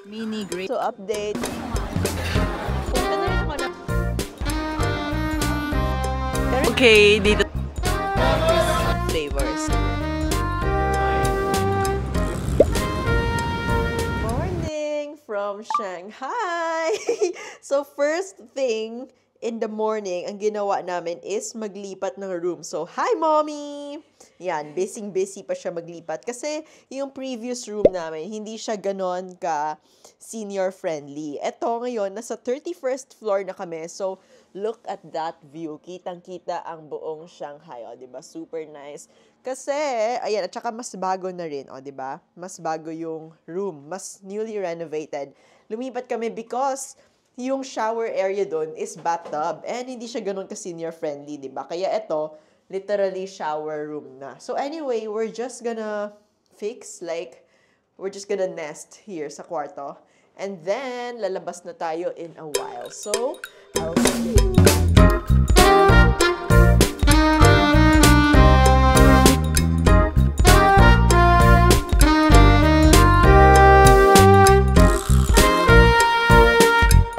Mini grape. So, update. Punta na rin ako na. Okay, dito. Flavors. Morning from Shanghai! So, first thing in the morning, ang ginawa namin is maglipat ng room. So, hi, Mommy! Yan, busy pa siya maglipat. Kasi yung previous room namin, hindi siya ganon ka senior-friendly. Eto ngayon, nasa 31st floor na kami. So, look at that view. Kitang-kita ang buong Shanghai. O, diba? Super nice. Kasi, ayan, at saka mas bago na rin. O, diba? Mas bago yung room. Mas newly renovated. Lumipat kami because yung shower area doon is bathtub. And hindi siya ganun ka senior-friendly, diba? Kaya eto, literally shower room na. So anyway, we're just gonna fix, like, we're just gonna nest here sa kwarto. And then, lalabas na tayo in a while. So, I'll see you.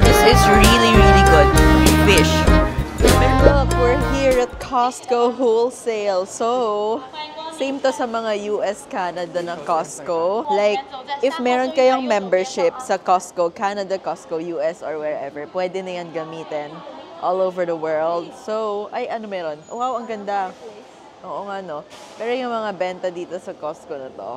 This is really, really good. Fish. Look, we're here at Costco Wholesale. So, same to sa mga US, Canada na Costco. Like, if meron kayong membership sa Costco, Canada, Costco, US, or wherever, pwede na yan gamitin all over the world. So, ay, ano meron? Wow, ang ganda. Oo nga, no? Pero yung mga benta dito sa Costco na to,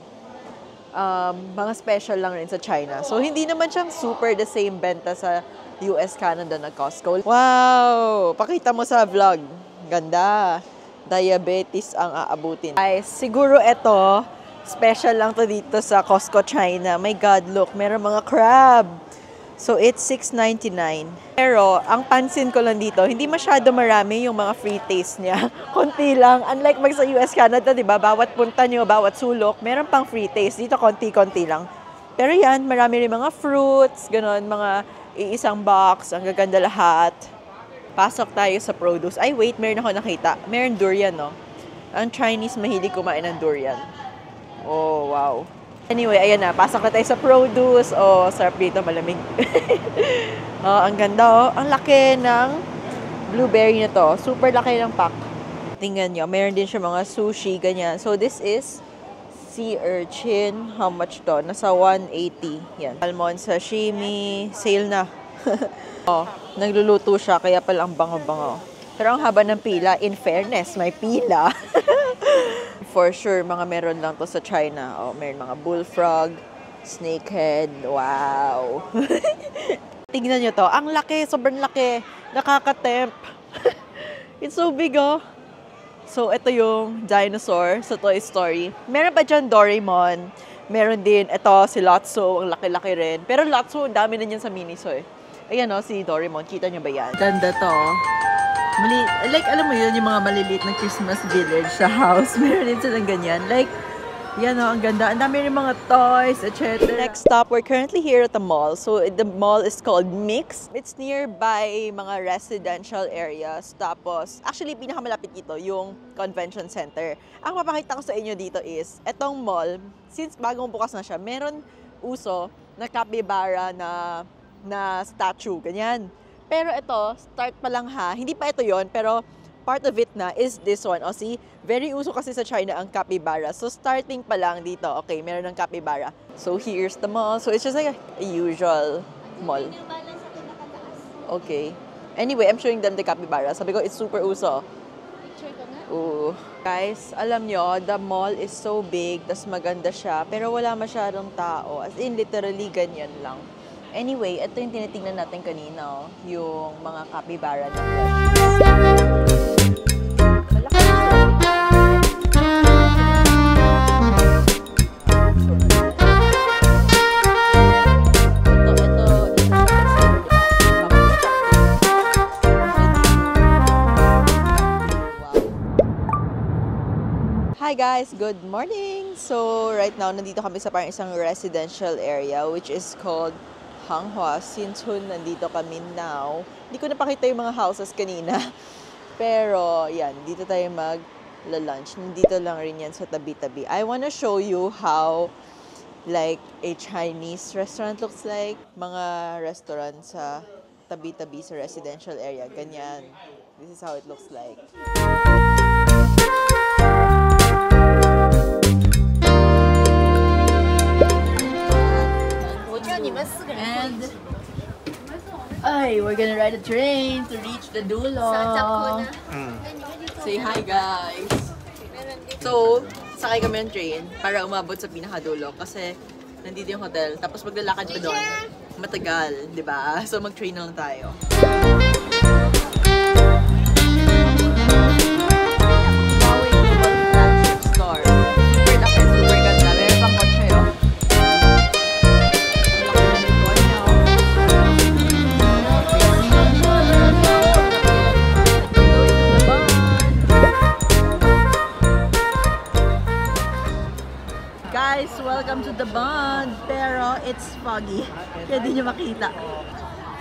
mga special lang rin sa China. So, hindi naman siyang super the same benta sa US, Canada na Costco. Wow! Pakita mo sa vlog. Ganda. Diabetes ang aabutin. Guys, siguro ito, special lang to dito sa Costco, China. My God, look, meron mga crab. So, it's $6.99. Pero, ang pansin ko lang dito, hindi masyado marami yung mga free taste niya. Konti lang. Unlike mag sa US, Canada, di ba? Bawat punta nyo, bawat sulok, meron pang free taste. Dito, konti-konti lang. Pero yan, marami rin mga fruits, ganon, mga iisang box, ang gaganda lahat. Pasok tayo sa produce. Ay, wait, meron ako nakita. Meron durian, no? Ang Chinese mahilig kumain ng durian. Oh, wow. Anyway, ayan na. Pasok na tayo sa produce. Oh, sarap dito, malamig. Oh, ang ganda, oh. Ang laki ng blueberry na to. Super laki ng pack. Tingnan nyo, meron din siya mga sushi, ganyan. So, this is sea urchin. How much to? Nasa 180. Yan. Salmon sashimi. Sale na. Oh, nagluluto siya, kaya pala ang bango-bango. Pero ang haba ng pila, in fairness, may pila. For sure, mga meron lang to sa China. Oh, meron mga bullfrog, snakehead. Wow! Tingnan nyo to. Ang laki, sobrang laki. Nakaka-tempt. It's so big, oh. So, ito yung dinosaur sa Toy Story. Meron pa dyan Doraemon. Meron din, ito, si Lotso. Ang laki-laki rin. Pero Lotso, dami na yan sa Miniso, eh. Ayan, oh, si Doraemon. Kita nyo ba yan? Ganda to. Like, alam mo yun, yung mga maliliit na Christmas village sa house. Meron din silang ganyan. Like, yan o, ang ganda. Ang dami rin mga toys, etc. Next stop, we're currently here at the mall. So, the mall is called Mix. It's nearby mga residential areas. Tapos, actually, pinakamalapit dito, yung convention center. Ang mapakita ko sa inyo dito is, etong mall, since bagong bukas na siya, meron uso na capybara na statue, ganyan. Pero ito, start pa lang ha. Hindi pa ito yon, pero part of it na is this one. O see, very uso kasi sa China ang capybara. So starting pa lang dito, okay, meron ng capybara. So here's the mall. So it's just like a usual mall. Okay. Anyway, I'm showing them the capybara. Sabi ko, it's super uso. Ooh. Guys, alam nyo, the mall is so big, tas maganda siya, pero wala masyadong tao. As in, literally, ganyan lang. Anyway, ito yung tinitingnan natin kanina, oh, yung mga capybara na Hi guys, good morning! So, right now, nandito kami sa parang isang residential area which is called Hanghua. Sinchon, nandito kami now. Hindi ko napakita yung mga houses kanina. Pero, yan, dito tayo mag-lunch. Nandito lang rin yan sa tabi-tabi. I wanna show you how like a Chinese restaurant looks like. Mga restaurant sa tabi-tabi sa residential area. Ganyan. This is how it looks like. And we're gonna ride a train to reach the dulo. Say hi, guys. So, sakay kami ng train para umabot sa pinakadulo kasi nandito yung hotel. Tapos maglalakad pa doon. Matagal, di ba? So, mag-train na lang tayo. Guys, welcome to the Bond. Pero it's foggy. Kaya di nyo makita.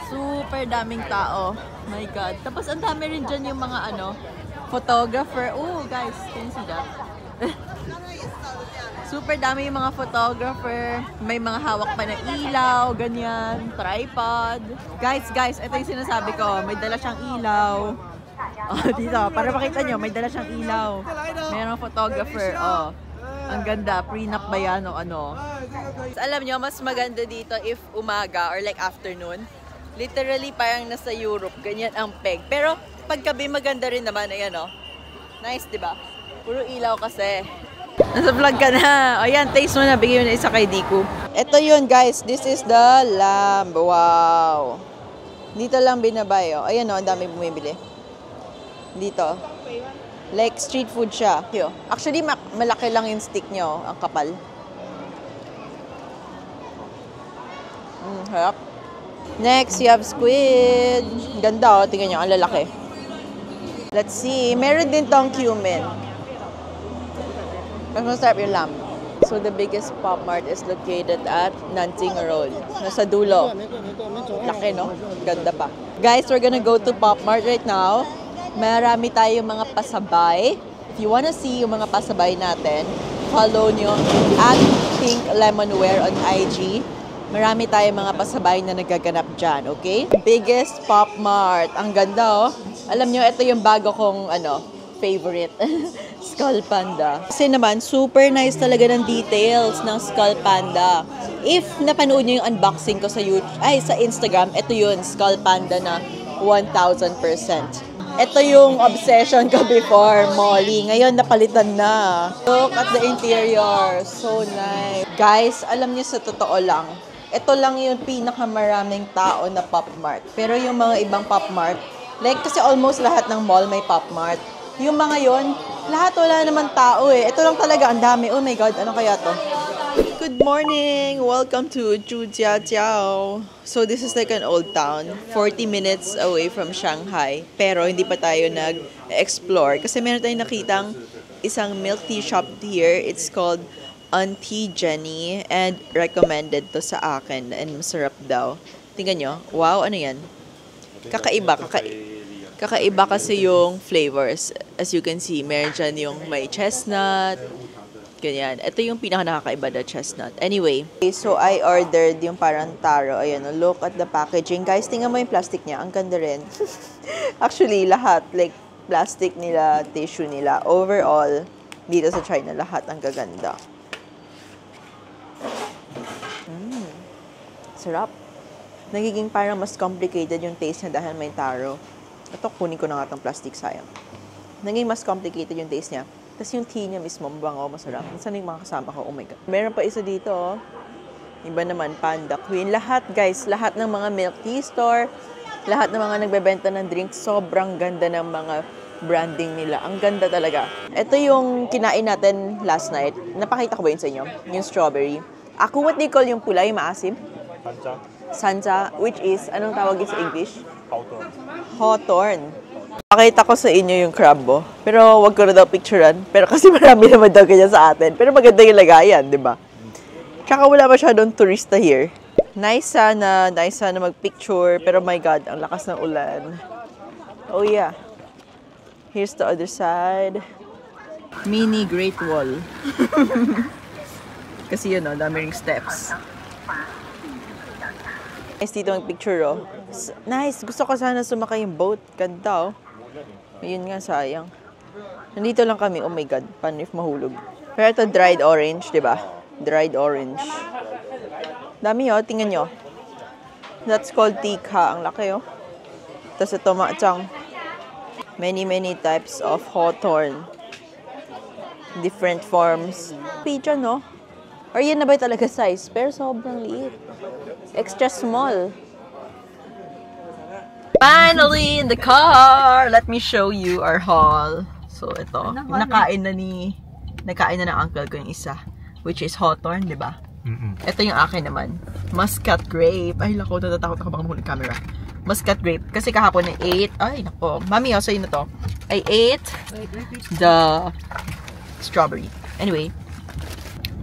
Super daming tao. My God. Tapos ang dami rin dyan yung mga photographer. Oh, guys, can you see that? Super dami yung mga photographer. May mga hawak pa na ilaw, ganyan, tripod. Guys, ito yung sinasabi ko. May dala siyang ilaw. Oh, dito, para makita nyo, may dala siyang ilaw. Mayroong photographer, oh. Ang ganda, prenup ba yan o ano? So, alam nyo, mas maganda dito if umaga or like afternoon. Literally, parang nasa Europe, ganyan ang peg. Pero, paggabi maganda rin naman, ayan o. Nice, di ba? Puro ilaw kasi. Nasa vlog ka na. O yan, taste mo na. Bigyan mo na isa kay Diku. Ito yun, guys. This is the lamb. Wow. Dito lang binabay, o. Ayan o, ang dami bumibili. Dito. Like, street food siya. Actually, malaki lang yung stick nyo. Ang kapal. Harap. Next, you have squid. Ganda, oh. Tingnan nyo, ang lalaki. Let's see. Meron din tong cumin. Mas masarap yung lamb. So, the biggest Pop Mart is located at Nanting Road. Nasa dulo. Laki, no? Ganda pa. Guys, we're gonna go to Pop Mart right now. Marami tayong mga pasabay. If you wanna see yung mga pasabay natin, follow nyo at Pink Lemonware on IG. Marami tayong mga pasabay na nagaganap dyan, okay? Biggest Pop Mart. Ang ganda, oh. Alam nyo, ito yung bago kong, favorite. Skull Panda. Kasi naman, super nice talaga ng details ng Skull Panda. If napanood nyo yung unboxing ko sa sa Instagram, ito yun, Skull Panda na 1,000%. Ito yung obsession ko before, Molly. Ngayon, napalitan na. Look at the interior. So nice. Guys, alam niyo sa totoo lang, ito lang yung pinakamaraming tao na Pop Mart. Pero yung mga ibang Pop Mart, like kasi almost lahat ng mall may Pop Mart. Yung mga yon, lahat wala naman tao eh. Ito lang talaga, ang dami. Oh my God, ano kaya to? Good morning! Welcome to Zhujiajiao. So this is like an old town, 40 minutes away from Shanghai. Pero hindi pa tayo nag-explore kasi meron tayong nakitang isang milk tea shop here. It's called Auntie Jenny and recommended to sa akin and masarap daw. Tingnan nyo. Wow, ano yan? Kakaiba. Kakaiba kasi yung flavors. As you can see, meron dyan yung may chestnut. Ganyan. Ito yung pinaka-nakakaiba na chestnut. Anyway, so I ordered yung parang taro. Ayan, look at the packaging. Guys, tingnan mo yung plastic niya. Ang ganda rin. Actually, lahat. Like, plastic nila, tissue nila. Overall, dito sa China, lahat ang gaganda. Sarap. Nagiging parang mas complicated yung taste niya dahil may taro. Ito, kunin ko na nga itong plastic, sayang. Naging mas complicated yung taste niya. Tapos yung tea niya mismo, mabango, masarap. Minsan yung mga kasama ko, oh my God. Meron pa isa dito, oh. Iba naman, Panda Queen. Lahat, guys, lahat ng mga milk tea store, lahat ng mga nagbebenta ng drinks, sobrang ganda ng mga branding nila. Ang ganda talaga. Ito yung kinain natin last night. Napakita ko ba yun sa inyo? Yung strawberry. Ako, what they call yung pula, yung maasim? Sancha. Sancha, which is, anong tawag yun sa English? Hawthorn. Hawthorn. Pakita ko sa inyo yung crab, oh. Pero wag ko na daw picturean. Pero kasi marami naman daw ganyan sa atin. Pero maganda yung lagayan, di ba? Tsaka wala masyadong turista here. Nice sana mag-picture. Pero my God, ang lakas ng ulan. Oh yeah. Here's the other side. Mini Great Wall. Kasi yun, dami ring steps. Nice dito ang picture, oh. Nice. Gusto ko sana sumakay yung boat. Ganda, oh. Ayun nga, sayang. Nandito lang kami. Oh my God. Paano if mahulog? Pero ito, dried orange, di ba? Dried orange. Dami, oh. Tingnan nyo. That's called tikha. Ang laki, oh. Tapos ito, maachang. Many types of hawthorn. Different forms. Pidya, no? Or yan na ba talaga size? Pero sobrang liit. Extra small. Finally, in the car! Let me show you our haul. So, ito. Nakain na ng uncle ko yung isa. Which is hawthorn, di ba? Ito yung akin naman. Muscat grape. Ay, lako, natatakot ako baka mahulog camera. Muscat grape. Kasi kahapon I ate. Ay, nako. Mami, sa'yo na to. I ate the strawberry. Anyway,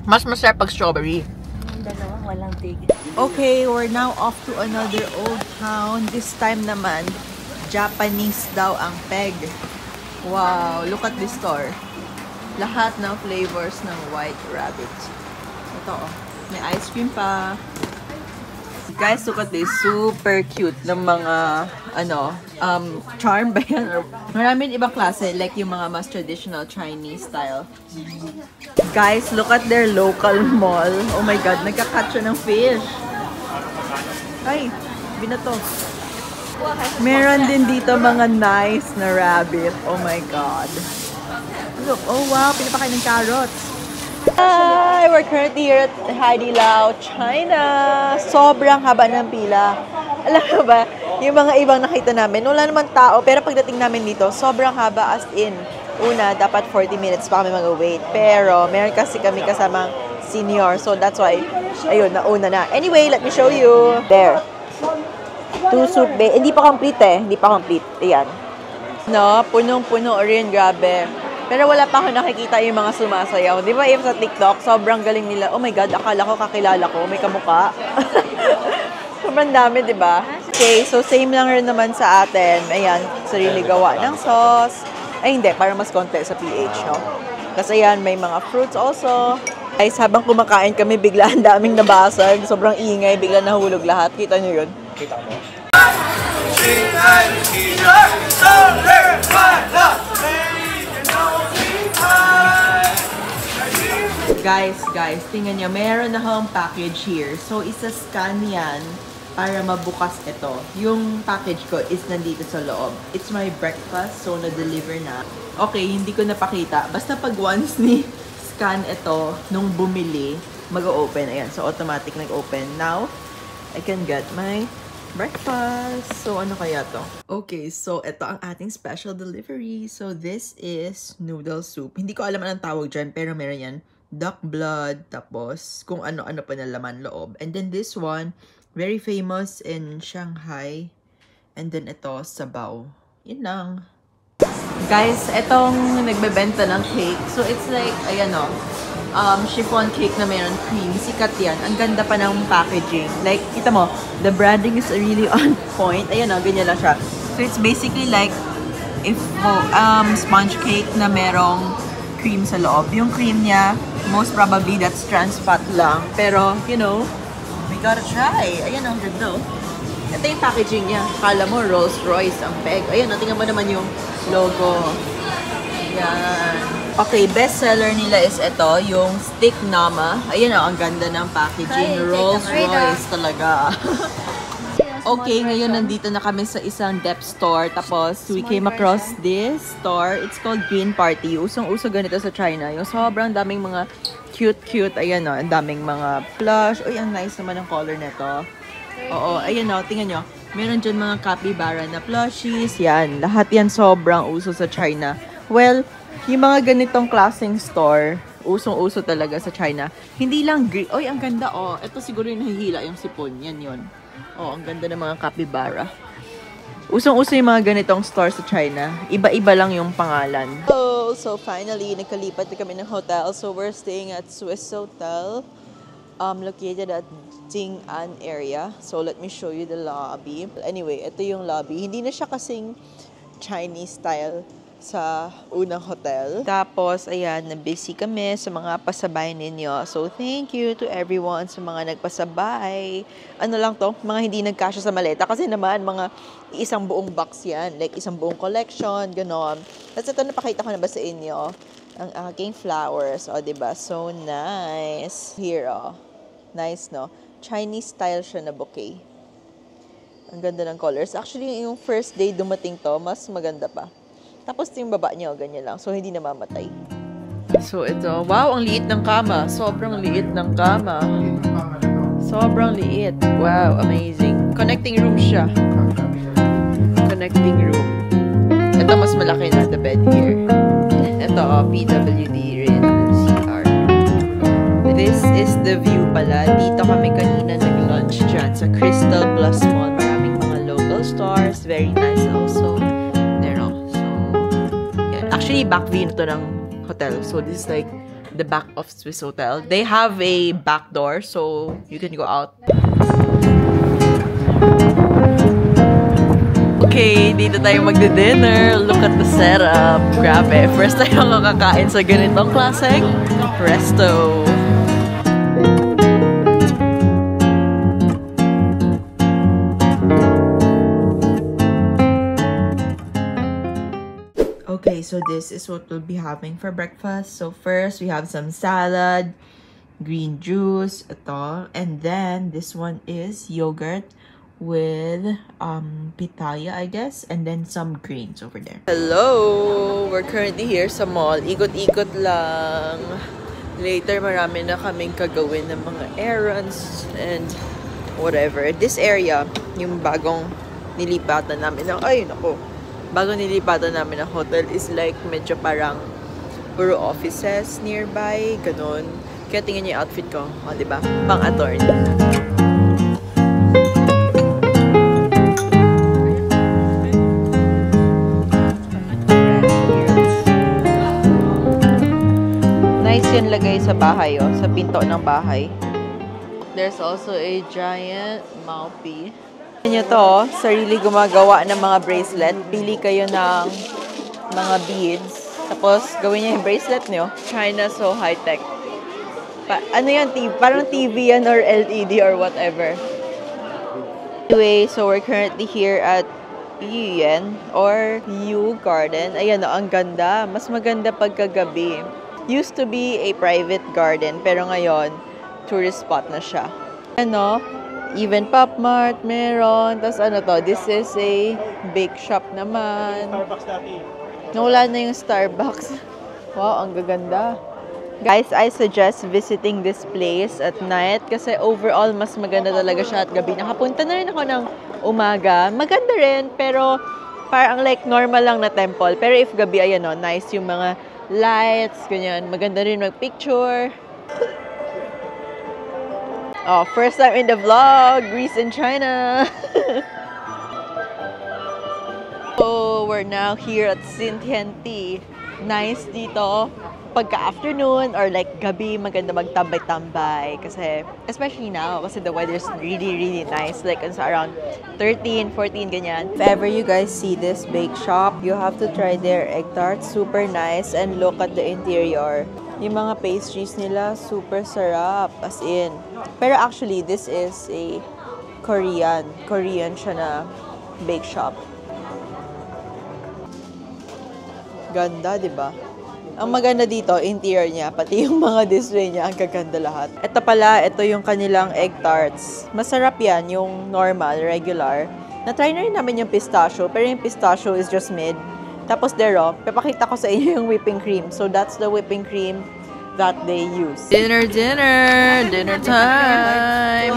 mas masarap pag strawberry. Dalawang walang tigil. Okay, we're now off to another old town. This time naman, Japanese daw ang peg. Wow, look at this store. Lahat ng flavors ng White Rabbit. Ito, oh. May ice cream pa. Guys, look at this. Super cute ng mga, charm ba yan? Maraming ibang klase, like yung mga mas traditional Chinese style. Guys, look at their local mall. Oh my God, nagka-catch siya ng fish. Ay, binato. Meron din dito mga nice na rabbit. Oh my God. Look, oh wow, pinapakain ng carrots. Hi! We're currently here at Haidilao, China. Sobrang haba ng pila. Alam mo ba, yung mga ibang nakita namin, wala naman tao, pero pagdating namin dito, sobrang haba as in. Una, dapat 40 minutes pa kami mag-wait. Pero, meron kasi kami kasamang senior. So, that's why, ayun, nauna na. Anyway, let me show you. There. 2 soup base. Hindi pa complete eh. Hindi pa complete. Ayan. No, punong-puno rin. Grabe. Pero wala pa ako nakikita yung mga sumasayaw. Di ba, if sa TikTok, sobrang galing nila. Oh my God, akala ko kakilala ko. May kamukha. Sobrang dami, di ba? Okay, so same lang rin naman sa atin. Ayan, sarili gawa ng sauce. Ay, hindi. Para mas konti sa PH, no? Kasi ayan, may mga fruits also. Guys, habang kumakain kami, bigla ang daming nabasag. Sobrang ingay, bigla nahulog lahat. Kita nyo yun? Kita mo. Guys, tingnan nyo. Meron na akong package here. So, isa-scan yan para mabukas ito. Yung package ko is nandito sa loob. It's my breakfast, so na-deliver na. Okay, hindi ko napakita. Basta pag once ni-scan ito, nung bumili, mag-open. Ayan, so automatic nag-open. Now, I can get my breakfast. So, ano kaya to? Okay, so ito ang ating special delivery. So, this is noodle soup. Hindi ko alam anong tawag dyan, pero meron yan. Duck blood, tapos kung ano-ano pa na laman loob. And then this one, very famous in Shanghai. And then ito, sabaw. Yun lang. Guys, itong nagbebenta ng cake. So, it's like, ayan o, chiffon cake na mayroon cream. Sikat yan. Ang ganda pa ng packaging. Like, kita mo, the branding is really on point. Ayan o, ganyan lang siya. So, it's basically like, if sponge cake na merong cream sa loob. Yung cream niya, most probably that's trans fat lang. Pero, you know, we gotta try. Ayan ang ganda. Ito yung packaging niya. Kala mo, Rolls Royce ang peg. Ayan, tingnan mo naman yung logo. Ayan. Okay, best seller nila is ito, yung stick nama. Ayan ang ganda ng packaging. Rolls Royce talaga. Okay, ngayon nandito na kami sa isang dep store. Tapos, we came across this store. It's called Green Party. Usong-uso ganito sa China. Yung sobrang daming mga cute. Ayan o, ang daming mga plush. Uy, ang nice naman ang color nito. Oo, ayan o, tingnan nyo. Meron dyan mga capybara na plushies. Yan, lahat yan sobrang uso sa China. Well, yung mga ganitong klaseng store, usong-uso talaga sa China. Hindi lang green. Uy, ang ganda o. Ito siguro yung nahihila, yung sipon. Yan yun. Oh, ang ganda ng mga capybara. Usong-uso yung mga ganitong store sa China. Iba-iba lang yung pangalan. So finally, nagkalipat na kami ng hotel. So we're staying at Swiss Hotel, located at Jing'an area. So let me show you the lobby. Anyway, ito yung lobby. Hindi na siya kasing Chinese style sa unang hotel. Tapos, ayan, na-busy kami sa mga pasabay ninyo. So, thank you to everyone sa mga nagpasabay. Ano lang to? Mga hindi nagkasya sa maleta. Kasi naman, mga isang buong box yan. Like, isang buong collection, ganon. Tapos ito, napakita ko na ba sa inyo? Ang aking flowers. O, diba? So, nice. Here, oh. Nice, no? Chinese style siya na bouquet. Ang ganda ng colors. Actually, yung first day dumating to, mas maganda pa. Tapos yung baba niya, ganyan lang. So, hindi namamatay. So, ito. Wow, ang liit ng kama. Sobrang liit ng kama. Sobrang liit. Wow, amazing. Connecting room siya. Connecting room. Ito, mas malaki na the bed here. Ito, PWD rin. CR. This is the view pala. Dito kami kanina nag-lunch dyan sa Crystal Plus Mall. Maraming mga local stores. Very nice also. Actually, back view na to ng hotel. So, this is like the back of Swiss Hotel. They have a back door, so you can go out. Okay, dito tayo magdi-dinner. Look at the setup. Grabe. First tayo makakain sa ganitong klaseng resto. Okay, so this is what we'll be having for breakfast. So first, we have some salad, green juice, ito. And then, this one is yogurt with pitaya, I guess. And then some grains over there. Hello! We're currently here sa mall. Ikot-ikot lang. Later, marami na kaming kagawin ng mga errands and whatever. This area, yung bagong nilipatan namin. Ay, nako. Bagong nilipatan namin ng hotel is like medyo parang puro offices nearby, ganun. Kaya tingnan niyo yung outfit ko. O, diba? Pang-attorney. Nice yun lagay sa bahay, oh. Sa pinto ng bahay. There's also a giant mouthpiece. Nyo to, sarili gumagawa ng mga bracelet. Pili kayo ng mga beads. Tapos, gawin niyo yung bracelet nyo. China, so high-tech. Ano yan? Parang TV yan or LED or whatever. Anyway, so we're currently here at Yuan or Yu Garden. Ayan, ang ganda. Mas maganda pagkagabi. Used to be a private garden, pero ngayon, tourist spot na siya. Ano? Even Pop Mart, meron. Tapos ano to, this is a bake shop naman. Starbucks dati. Nawala na yung Starbucks. Wow, ang gaganda. Guys, I suggest visiting this place at night kasi overall, mas maganda talaga siya at gabi. Nakapunta na rin ako ng umaga. Maganda rin, pero parang like normal lang na temple. Pero if gabi, ayan o, nice yung mga lights, ganyan. Maganda rin mag-picture. Oh, first time in the vlog, Greece and China. So, we're now here at Xintiandi. Nice dito. Pagka-afternoon or like gabi, maganda magtambay-tambay. Kasi, especially now, kasi the weather is really, really nice. Like, it's around 13, 14, ganyan. If ever you guys see this bake shop, you have to try their egg tarts. Super nice. And look at the interior. Yung mga pastries nila, super sarap. As in. Pero actually, this is a Korean siya na bake shop. Ganda, di ba? Ang maganda dito, interior niya, pati yung mga display niya, ang gaganda lahat. Ito pala, ito yung kanilang egg tarts. Masarap yan, yung normal, regular. Na-try na rin namin yung pistachio, pero yung pistachio is just mid. Tapos dero, papakita ko sa inyo yung whipping cream. So that's the whipping cream that they use. Dinner time!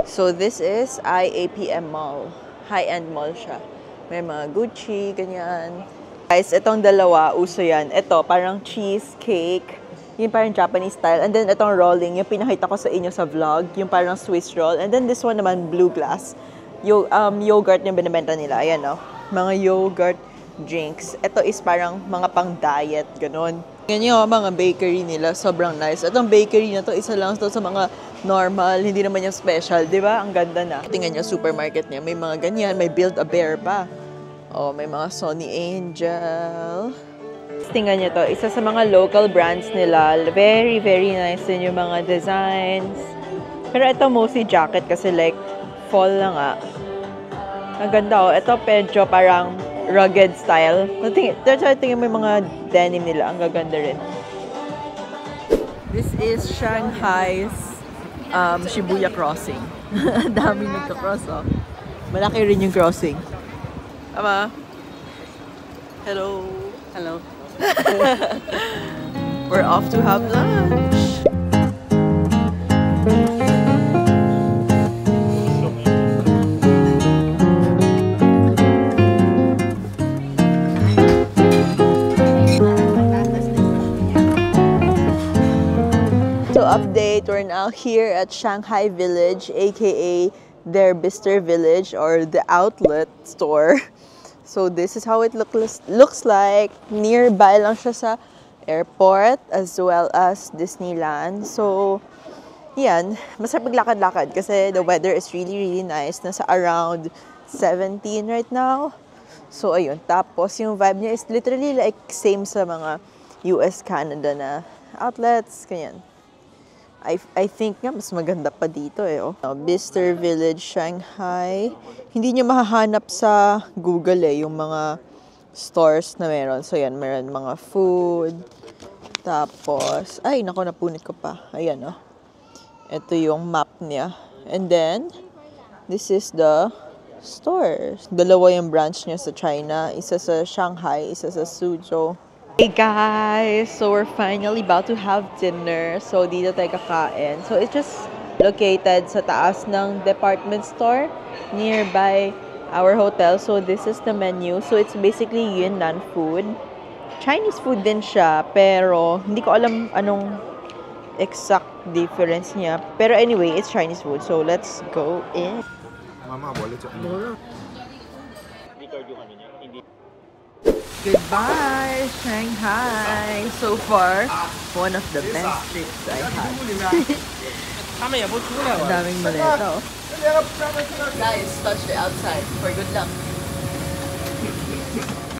So this is IAPM Mall. High-end mall siya. May mga Gucci, ganyan. Guys, itong dalawa, uso yan. Ito, parang cheesecake. Yung parang Japanese style. And then itong rolling, yung pinakita ko sa inyo sa vlog. Yung parang Swiss roll. And then this one naman, blue glass. Yogurt yung binibenta nila. Ayan, no? Mga yogurt drinks. Ito is parang mga pang-diet, ganun. Ganyan yung mga bakery nila. Sobrang nice. Itong bakery na to, isa lang to sa mga normal. Hindi naman yung special. Di ba? Ang ganda na. Tingnan nyo, supermarket niya. May mga ganyan. May Build-A-Bear pa. Oh, may mga Sony Angel. Tingnan nyo to, isa sa mga local brands nila. Very, very nice din yung mga designs. Pero ito mostly jacket kasi like fall na nga. Ang ganda oh. Ito medyo parang rugged style. Tingnan mo yung mga denim nila. Ang gaganda rin. This is Shanghai's Shibuya crossing. Dami nagka-cross oh. Malaki rin yung crossing. Ama. Hello. Hello. We're off to have lunch. So update, we're now here at Shanghai Village, aka their Bister Village or the outlet store. So this is how it looks like. Nearby lang siya sa airport as well as Disneyland. So yan, masarap maglakad-lakad kasi the weather is really, really nice. Nasa around 17 right now. So ayun, tapos yung vibe niya is literally like same sa mga US, Canada na outlets, ganyan. I think nga mas maganda pa dito eh. Oh. Bister Village, Shanghai. Hindi nyo mahahanap sa Google eh, yung mga stores na meron. So yan, meron mga food. Tapos, ay nako, napunit ko pa. Ayan oh. Ito yung map niya. And then, this is the store. Dalawa yung branch niya sa China. Isa sa Shanghai, isa sa Suzhou. Hey guys! So we're finally about to have dinner. So dito tayo kakain. So it's just located sa taas ng department store nearby our hotel. So this is the menu. So it's basically Yunnan food. Chinese food din siya, pero hindi ko alam anong exact difference niya. Pero anyway, it's Chinese food. So let's go in. Mama, boleh cakap. Goodbye, Shanghai. So far, one of the best trips I had. Ang daming maleta, oh. Guys, touch the outside for good luck.